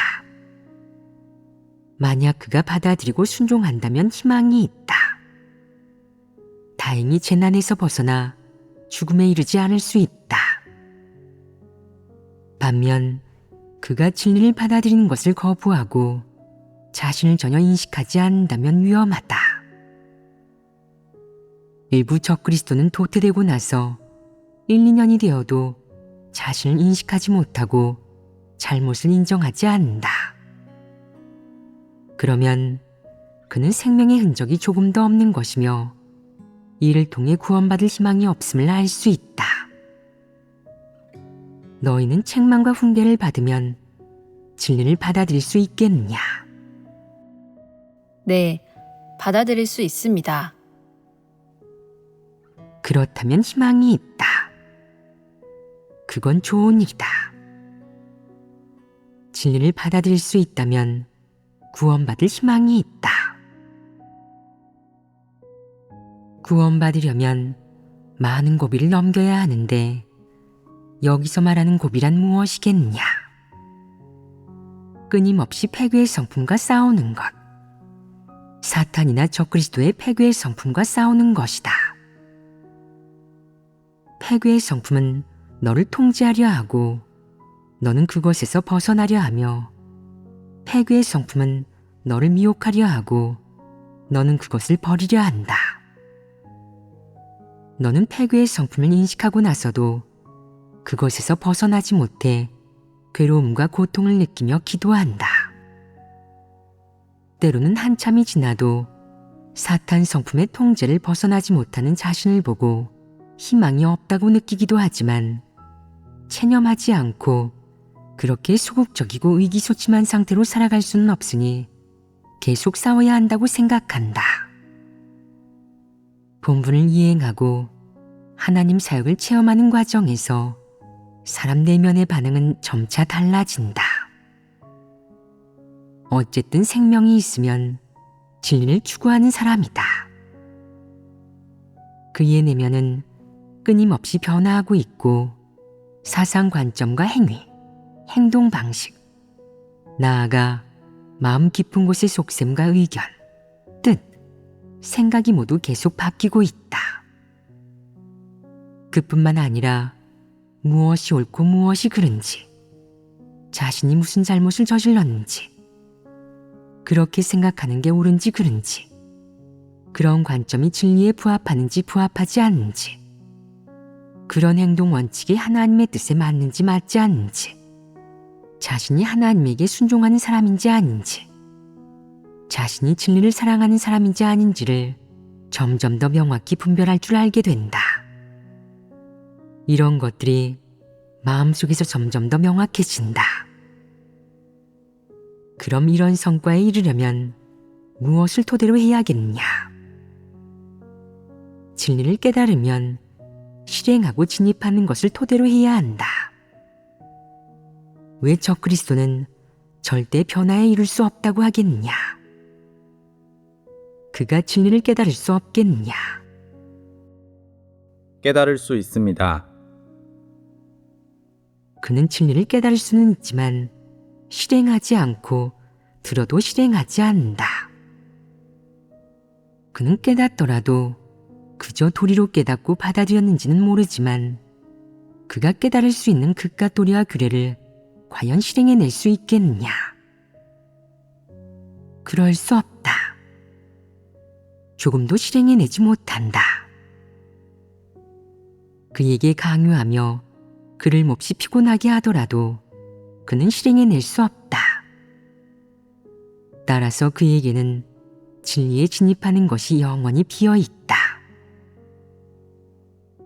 만약 그가 받아들이고 순종한다면 희망이 있다. 다행히 재난에서 벗어나 죽음에 이르지 않을 수 있다. 반면 그가 진리를 받아들이는 것을 거부하고 자신을 전혀 인식하지 않는다면 위험하다. 일부 적그리스도는 도태되고 나서 1, 2년이 되어도 자신을 인식하지 못하고 잘못을 인정하지 않는다. 그러면 그는 생명의 흔적이 조금 더 없는 것이며 이를 통해 구원받을 희망이 없음을 알 수 있다. 너희는 책망과 훈계를 받으면 진리를 받아들일 수 있겠느냐? 네, 받아들일 수 있습니다. 그렇다면 희망이 있다. 그건 좋은 일이다. 진리를 받아들일 수 있다면 구원받을 희망이 있다. 구원받으려면 많은 고비를 넘겨야 하는데 여기서 말하는 고비란 무엇이겠느냐? 끊임없이 패괴의 성품과 싸우는 것. 사탄이나 적그리스도의 패괴의 성품과 싸우는 것이다. 패괴의 성품은 너를 통제하려 하고 너는 그것에서 벗어나려 하며 패괴의 성품은 너를 미혹하려 하고 너는 그것을 버리려 한다. 너는 패괴의 성품을 인식하고 나서도 그것에서 벗어나지 못해 괴로움과 고통을 느끼며 기도한다. 때로는 한참이 지나도 사탄 성품의 통제를 벗어나지 못하는 자신을 보고 희망이 없다고 느끼기도 하지만 체념하지 않고 그렇게 소극적이고 의기소침한 상태로 살아갈 수는 없으니 계속 싸워야 한다고 생각한다. 본분을 이행하고 하나님 사역을 체험하는 과정에서 사람 내면의 반응은 점차 달라진다. 어쨌든 생명이 있으면 진리를 추구하는 사람이다. 그의 내면은 끊임없이 변화하고 있고 사상 관점과 행위, 행동 방식, 나아가 마음 깊은 곳의 속셈과 의견, 뜻, 생각이 모두 계속 바뀌고 있다. 그뿐만 아니라 무엇이 옳고 무엇이 그른지, 자신이 무슨 잘못을 저질렀는지, 그렇게 생각하는 게 옳은지 그른지, 그런 관점이 진리에 부합하는지 부합하지 않는지, 그런 행동 원칙이 하나님의 뜻에 맞는지 맞지 않는지, 자신이 하나님에게 순종하는 사람인지 아닌지, 자신이 진리를 사랑하는 사람인지 아닌지를 점점 더 명확히 분별할 줄 알게 된다. 이런 것들이 마음속에서 점점 더 명확해진다. 그럼 이런 성과에 이르려면 무엇을 토대로 해야겠느냐? 진리를 깨달으면 실행하고 진입하는 것을 토대로 해야 한다. 왜 적그리스도는 절대 변화에 이룰 수 없다고 하겠느냐? 그가 진리를 깨달을 수 없겠느냐? 깨달을 수 있습니다. 그는 진리를 깨달을 수는 있지만 실행하지 않고 들어도 실행하지 않는다. 그는 깨닫더라도 그저 도리로 깨닫고 받아들였는지는 모르지만 그가 깨달을 수 있는 극과 도리와 규례를 과연 실행해낼 수 있겠느냐? 그럴 수 없다. 조금도 실행해내지 못한다. 그에게 강요하며 그를 몹시 피곤하게 하더라도 그는 실행해낼 수 없다. 따라서 그에게는 진리에 진입하는 것이 영원히 비어있다.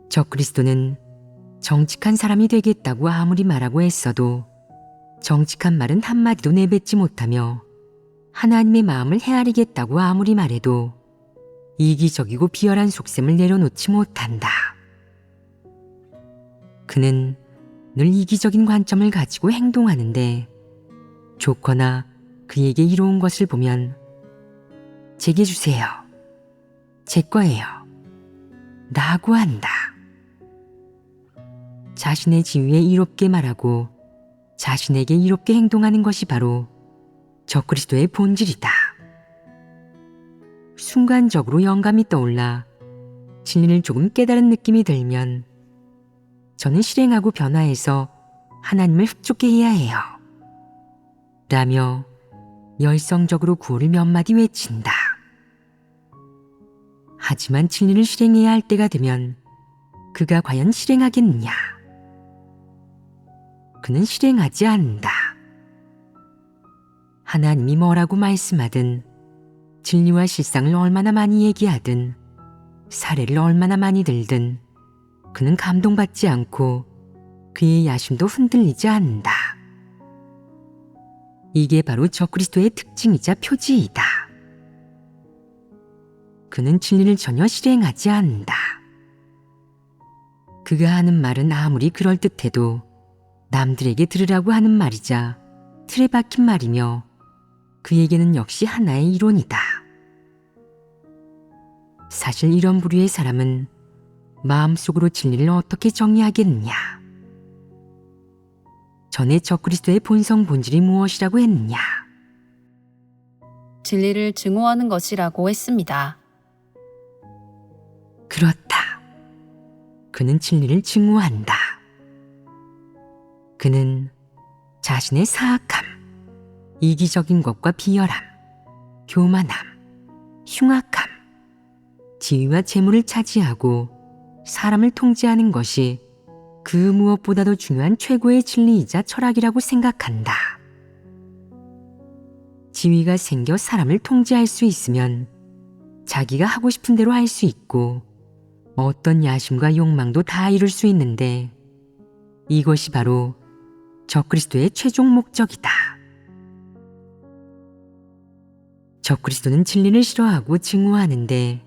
적그리스도는 정직한 사람이 되겠다고 아무리 말하고 애써도 정직한 말은 한마디도 내뱉지 못하며 하나님의 마음을 헤아리겠다고 아무리 말해도 이기적이고 비열한 속셈을 내려놓지 못한다. 그는 늘 이기적인 관점을 가지고 행동하는데 좋거나 그에게 이로운 것을 보면 제게 주세요. 제 거예요. 라고 한다. 자신의 지위에 이롭게 말하고 자신에게 이롭게 행동하는 것이 바로 적그리스도의 본질이다. 순간적으로 영감이 떠올라 진리를 조금 깨달은 느낌이 들면 저는 실행하고 변화해서 하나님을 흡족해 해야 해요. 라며 열성적으로 구호를 몇 마디 외친다. 하지만 진리를 실행해야 할 때가 되면 그가 과연 실행하겠느냐? 그는 실행하지 않는다. 하나님이 뭐라고 말씀하든 진리와 실상을 얼마나 많이 얘기하든 사례를 얼마나 많이 들든 그는 감동받지 않고 그의 야심도 흔들리지 않는다. 이게 바로 적그리스도의 특징이자 표지이다. 그는 진리를 전혀 실행하지 않는다. 그가 하는 말은 아무리 그럴듯해도 남들에게 들으라고 하는 말이자 틀에 박힌 말이며 그에게는 역시 하나의 이론이다. 사실 이런 부류의 사람은 마음속으로 진리를 어떻게 정리하겠느냐? 전에 적그리스도의 본성 본질이 무엇이라고 했느냐? 진리를 증오하는 것이라고 했습니다. 그렇다. 그는 진리를 증오한다. 그는 자신의 사악함, 이기적인 것과 비열함, 교만함, 흉악함, 지위와 재물을 차지하고 사람을 통제하는 것이 그 무엇보다도 중요한 최고의 진리이자 철학이라고 생각한다. 지위가 생겨 사람을 통제할 수 있으면 자기가 하고 싶은 대로 할 수 있고 어떤 야심과 욕망도 다 이룰 수 있는데 이것이 바로 적그리스도의 최종 목적이다. 적그리스도는 진리를 싫어하고 증오하는데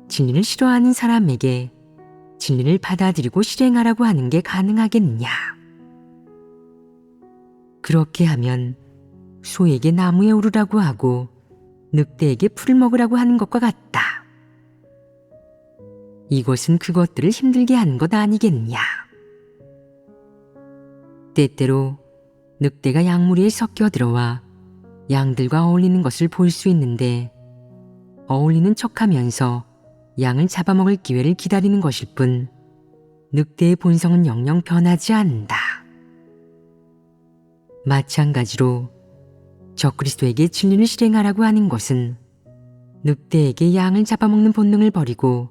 진리를 싫어하는 사람에게 진리를 받아들이고 실행하라고 하는 게 가능하겠느냐? 그렇게 하면 소에게 나무에 오르라고 하고 늑대에게 풀을 먹으라고 하는 것과 같다. 이것은 그것들을 힘들게 하는 것 아니겠느냐? 때때로 늑대가 양무리에 섞여 들어와 양들과 어울리는 것을 볼 수 있는데 어울리는 척하면서 양을 잡아먹을 기회를 기다리는 것일 뿐 늑대의 본성은 영영 변하지 않는다. 마찬가지로 적그리스도에게 진리를 실행하라고 하는 것은 늑대에게 양을 잡아먹는 본능을 버리고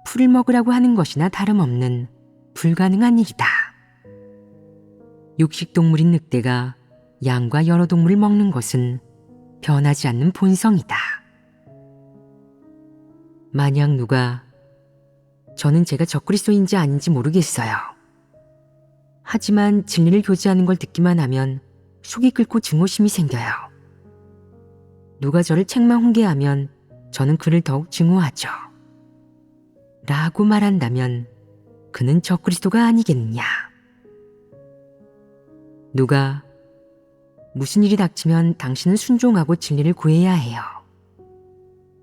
풀을 먹으라고 하는 것이나 다름없는 불가능한 일이다. 육식동물인 늑대가 양과 여러 동물을 먹는 것은 변하지 않는 본성이다. 만약 누가 저는 제가 적그리스도인지 아닌지 모르겠어요. 하지만 진리를 교제하는 걸 듣기만 하면 속이 끓고 증오심이 생겨요. 누가 저를 책망 훈계하면 저는 그를 더욱 증오하죠. 라고 말한다면 그는 적그리스도가 아니겠느냐. 누가 무슨 일이 닥치면 당신은 순종하고 진리를 구해야 해요.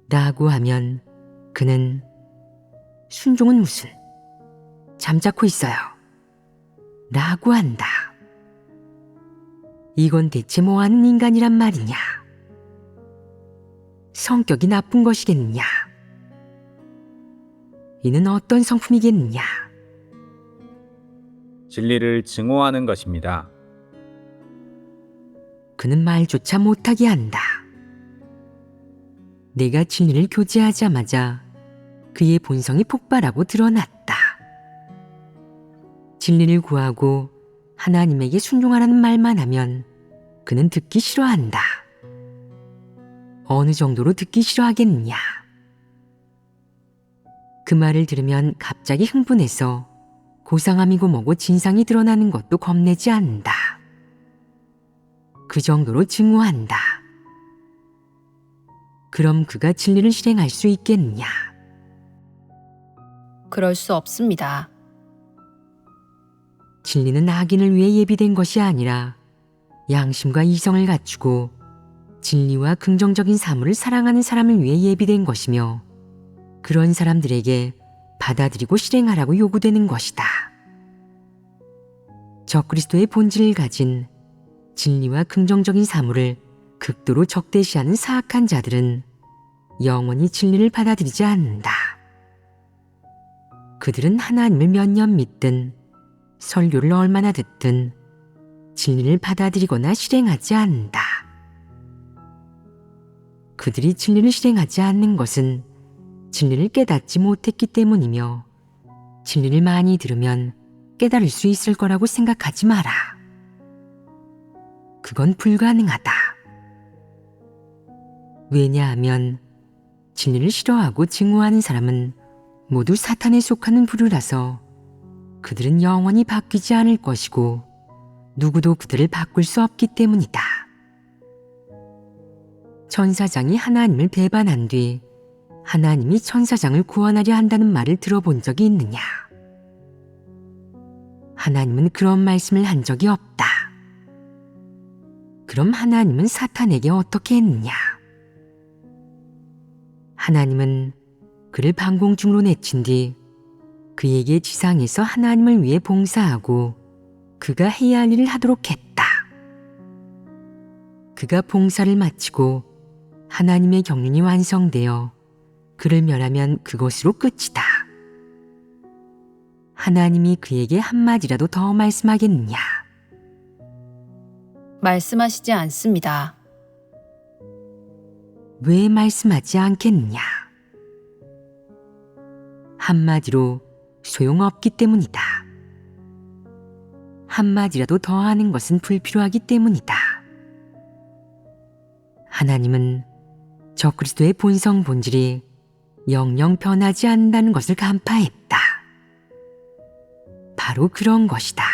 라고 하면 그는 순종은 무슨 잠자코 있어요. 라고 한다. 이건 대체 뭐하는 인간이란 말이냐? 성격이 나쁜 것이겠느냐? 이는 어떤 성품이겠느냐? 진리를 증오하는 것입니다. 그는 말조차 못하게 한다. 내가 진리를 교제하자마자 그의 본성이 폭발하고 드러났다. 진리를 구하고 하나님에게 순종하라는 말만 하면 그는 듣기 싫어한다. 어느 정도로 듣기 싫어하겠느냐? 그 말을 들으면 갑자기 흥분해서 고상함이고 뭐고 진상이 드러나는 것도 겁내지 않는다. 그 정도로 증오한다. 그럼 그가 진리를 실행할 수 있겠느냐? 그럴 수 없습니다. 진리는 악인을 위해 예비된 것이 아니라 양심과 이성을 갖추고 진리와 긍정적인 사물을 사랑하는 사람을 위해 예비된 것이며 그런 사람들에게 받아들이고 실행하라고 요구되는 것이다. 적그리스도의 본질을 가진 진리와 긍정적인 사물을 극도로 적대시하는 사악한 자들은 영원히 진리를 받아들이지 않는다. 그들은 하나님을 몇 년 믿든 설교를 얼마나 듣든 진리를 받아들이거나 실행하지 않는다. 그들이 진리를 실행하지 않는 것은 진리를 깨닫지 못했기 때문이며 진리를 많이 들으면 깨달을 수 있을 거라고 생각하지 마라. 그건 불가능하다. 왜냐하면 진리를 싫어하고 증오하는 사람은 모두 사탄에 속하는 부류라서 그들은 영원히 바뀌지 않을 것이고 누구도 그들을 바꿀 수 없기 때문이다. 천사장이 하나님을 배반한 뒤 하나님이 천사장을 구원하려 한다는 말을 들어본 적이 있느냐? 하나님은 그런 말씀을 한 적이 없다. 그럼 하나님은 사탄에게 어떻게 했느냐? 하나님은 그를 방공중으로 내친 뒤 그에게 지상에서 하나님을 위해 봉사하고 그가 해야 할 일을 하도록 했다. 그가 봉사를 마치고 하나님의 경륜이 완성되어 그를 멸하면 그것으로 끝이다. 하나님이 그에게 한마디라도 더 말씀하겠느냐? 말씀하시지 않습니다. 왜 말씀하지 않겠느냐? 한마디로 소용없기 때문이다. 한마디라도 더 하는 것은 불필요하기 때문이다. 하나님은 적그리스도의 본성 본질이 영영 변하지 않는다는 것을 간파했다. 바로 그런 것이다.